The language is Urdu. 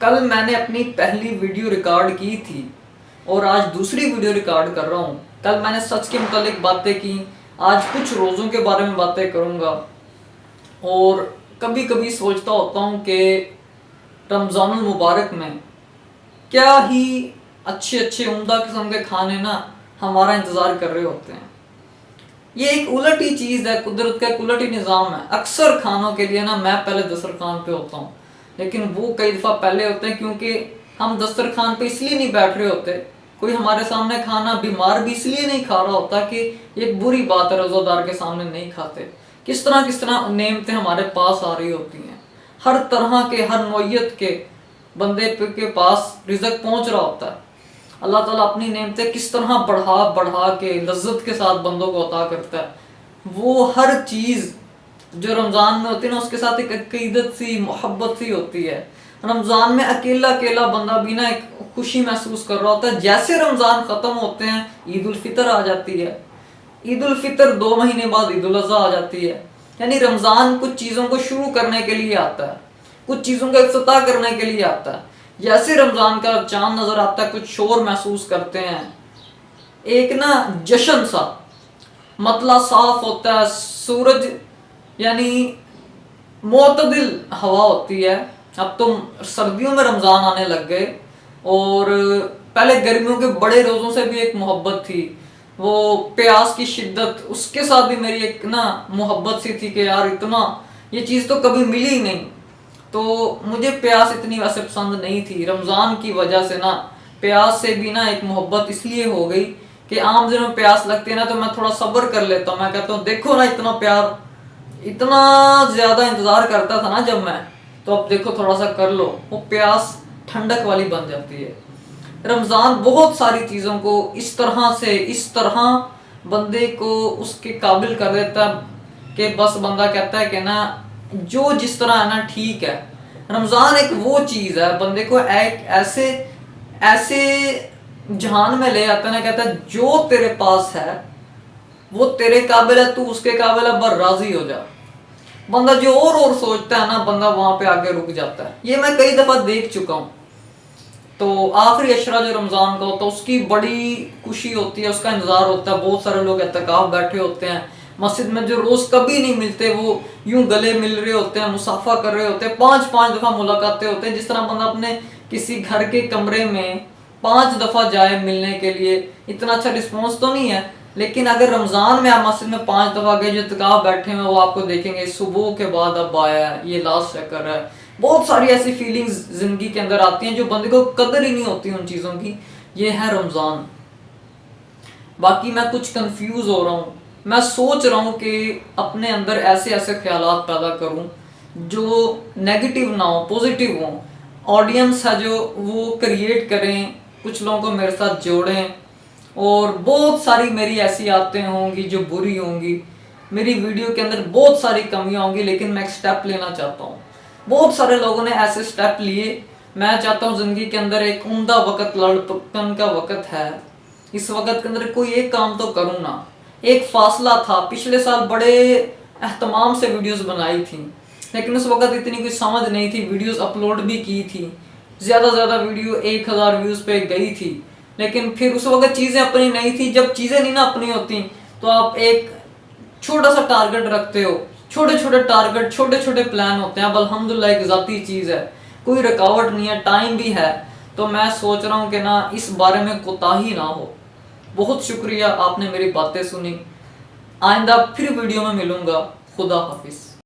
کل میں نے اپنی پہلی ویڈیو ریکارڈ کی تھی اور آج دوسری ویڈیو ریکارڈ کر رہا ہوں۔ کل میں نے سچ کے متعلق باتیں کی، آج کچھ روزوں کے بارے میں باتیں کروں گا۔ اور کبھی کبھی سوچتا ہوتا ہوں کہ رمضان المبارک میں کیا ہی اچھے اچھے عمدہ قسم کے کھانے نا ہمارا انتظار کر رہے ہوتے ہیں۔ یہ ایک الٹ ہی چیز ہے، قدرت کا ایک الٹ ہی نظام ہے۔ اکثر کھانوں کے لیے نا میں پہلے دسترخوان پہ ہوتا ہوں، لیکن وہ کئی دفعہ پہلے ہوتے ہیں کیونکہ ہم دسترخوان پہ اس لیے نہیں بیٹھ رہے ہوتے، کوئی ہمارے سامنے کھانا بیمار بھی اس لیے نہیں کھا رہا ہوتا کہ یہ ایک بری بات ہے روزہ دار کے سامنے نہیں کھاتے۔ کس طرح نعمتیں ہمارے پاس آ رہی ہوتی ہیں، ہر طرح کے ہر نوعیت کے بندے کے پاس رزق پہنچ رہا ہوتا ہے۔ اللہ تعالیٰ اپنی نعمتیں کس طرح بڑھا کے لذت کے ساتھ بندوں کو عطا کرتا ہے۔ وہ ہر چیز جو رمضان میں ہوتی ہے نا اس کے ساتھ ایک عقیدت سی محبت سی ہوتی ہے۔ رمضان میں اکیلا بندہ بھی نا ایک خوشی محسوس کر رہا ہوتا ہے۔ جیسے رمضان ختم ہوتے ہیں عید الفطر آ جاتی ہے، عید الفطر 2 مہینے بعد عید الاضحیٰ آ جاتی ہے۔ یعنی رمضان کچھ چیزوں کو شروع کرنے کے لیے آتا ہے، کچھ چیزوں کا افتتاح کرنے کے لیے آتا ہے۔ جیسے رمضان کا چاند نظر آتا ہے کچھ شور محسوس کرتے ہیں، ایک نا جشن سا، مطلع صاف ہوتا ہے، سورج یعنی معتدل ہوا ہوتی ہے۔ اب تو سردیوں میں رمضان آنے لگ گئے، اور پہلے گرمیوں کے بڑے روزوں سے بھی ایک محبت تھی، وہ پیاس کی شدت، اس کے ساتھ بھی میری ایک نا محبت سی تھی کہ یار اتنا یہ چیز تو کبھی ملی ہی نہیں۔ تو مجھے پیاس اتنی ویسے پسند نہیں تھی، رمضان کی وجہ سے نا پیاس سے بھی نا ایک محبت اس لیے ہو گئی کہ عام دنوں میں پیاس لگتی ہے نا تو میں تھوڑا صبر کر لیتا ہوں، میں کہتا ہوں دیکھو نا اتنا پیار، اتنا زیادہ انتظار کرتا تھا نا جب میں، تو اب دیکھو تھوڑا سا کر لو، وہ پیاس ٹھنڈک والی بن جاتی ہے۔ رمضان بہت ساری چیزوں کو اس طرح بندے کو اس کے قابل کر دیتا ہے کہ بس بندہ کہتا ہے کہ نا جو جس طرح ہے نا ٹھیک ہے۔ رمضان ایک وہ چیز ہے بندے کو ایک ایسے جہان میں لے آتا ہے نا، کہتا ہے جو تیرے پاس ہے وہ تیرے قابل ہے، تو اس کے قابل ہے، بس راضی ہو جا۔ بندہ جو اور سوچتا ہے نا بندہ وہاں پہ آگے رک جاتا ہے۔ یہ میں کئی دفعہ دیکھ چکا ہوں۔ تو آخری عشرہ جو رمضان کا ہوتا ہے اس کی بڑی خوشی ہوتی ہے، اس کا انتظار ہوتا ہے۔ بہت سارے لوگ اعتکاف بیٹھے ہوتے ہیں مسجد میں، جو روز کبھی نہیں ملتے وہ یوں گلے مل رہے ہوتے ہیں، مصافحہ کر رہے ہوتے ہیں، 5 دفعہ ملاقاتیں ہوتے ہیں۔ جس طرح بندہ اپنے کسی گھر کے کمرے میں 5 دفعہ جائے ملنے کے لیے، اتنا اچھا رسپانس تو نہیں ہے، لیکن اگر رمضان میں آپ مسجد میں 5 دفعہ گئے، جو اعتکاف بیٹھے ہیں وہ آپ کو دیکھیں گے صبح کے بعد اب آیا ہے، یہ لاسٹ چکر ہے۔ بہت ساری ایسی فیلنگز زندگی کے اندر آتی ہیں جو بندے کو قدر ہی نہیں ہوتی ان چیزوں کی۔ یہ ہے رمضان۔ باقی میں کچھ کنفیوز ہو رہا ہوں، میں سوچ رہا ہوں کہ اپنے اندر ایسے خیالات پیدا کروں جو نیگیٹیو نہ ہوں، پوزیٹیو ہوں۔ آڈینس ہے جو وہ کریٹ کریں، کچھ لوگوں کو میرے ساتھ جوڑیں، اور بہت ساری میری ایسی عادتیں ہوں گی جو بری ہوں گی، میری ویڈیو کے اندر بہت ساری کمیاں ہوں گی، لیکن میں ایک سٹیپ لینا چاہتا ہوں۔ بہت سارے لوگوں نے ایسے سٹیپ لیے، میں چاہتا ہوں زندگی کے اندر ایک عمدہ وقت لڑکپن کا وقت ہے، اس وقت کے اندر کوئی ایک کام تو کروں نا۔ ایک فاصلہ تھا، پچھلے سال بڑے اہتمام سے ویڈیوز بنائی تھیں، لیکن اس وقت اتنی کوئی سمجھ نہیں تھی، ویڈیوز اپلوڈ بھی کی تھی، زیادہ ویڈیو 1000 ویوز پہ گئی تھی، لیکن پھر اس وقت چیزیں اپنی نہیں تھی۔ جب چیزیں نہیں نا اپنی ہوتی تو آپ ایک چھوٹا سا ٹارگٹ رکھتے ہو، چھوٹے ٹارگٹ، چھوٹے پلان ہوتے ہیں۔ اب الحمدللہ ایک ذاتی چیز ہے، کوئی رکاوٹ نہیں ہے، ٹائم بھی ہے، تو میں سوچ رہا ہوں کہ نا اس بارے میں کوتاہی نہ ہو۔ بہت شکریہ آپ نے میری باتیں سنی، آئندہ پھر ویڈیو میں ملوں گا۔ خدا حافظ۔